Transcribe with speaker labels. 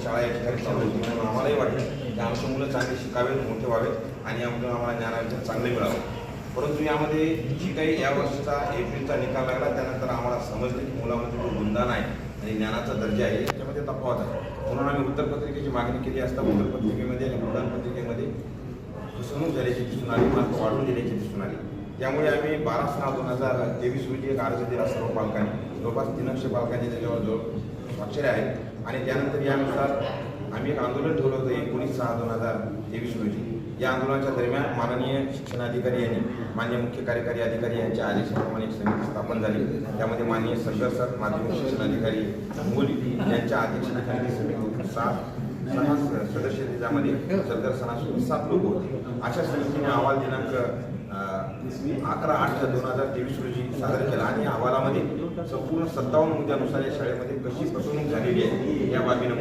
Speaker 1: शाळा या ठिकाणी चालू होती. म्हणून आम्हालाही वाटलं की आमची मुलं चांगली शिकावेत, मोठे व्हावेत आणि यामधून आम्हाला ज्ञानार्जन चांगले मिळावं. परंतु यामध्ये जी काही या वर्षीचा एप्रिलचा निकाल लागला त्यानंतर आम्हाला समजलं की मुलामध्ये जो गुणदान आहे आणि ज्ञानाचा दर्जा आहे याच्यामध्ये तफावत आहे. म्हणून आम्ही उत्तरपत्रिकेची मागणी केली असता उत्तरपत्रिकेमध्ये आणि प्रदानपत्रिकेमध्ये फसवणूक झाल्याची दिसून आली, मार्क वाढवून दिल्याची दिसून आली. त्यामुळे आम्ही 12/6/2023 रोजी एक अर्ज दिला सर्व पालकांनी. जवळपास 300 पालकांनी त्याच्यावर स्वाक्षरी आहेत आणि त्यानंतर यानुसार आम्ही एक आंदोलन ठेवलं होतं 19/6/2023 रोजी. या आंदोलनाच्या दरम्यान माननीय शिक्षणाधिकारी यांनी माननीय मुख्य कार्यकारी अधिकारी यांच्या आदेशाप्रमाणे एक समिती स्थापन झाली. त्यामध्ये माननीय सर माध्यमिक शिक्षणाधिकारी मूल यांच्या अध्यक्षतेखाली समिती 6 सदस्य, त्याच्यामध्ये सदर सणासोबत 7 लोक होते. अशा समितीने अहवाल दिनांक 11/8/2023 रोजी सादर केला आणि या अहवालामध्ये संपूर्ण 57 मुद्द्यानुसार या शाळेमध्ये कशी फसवणूक झालेली आहे या बाबीने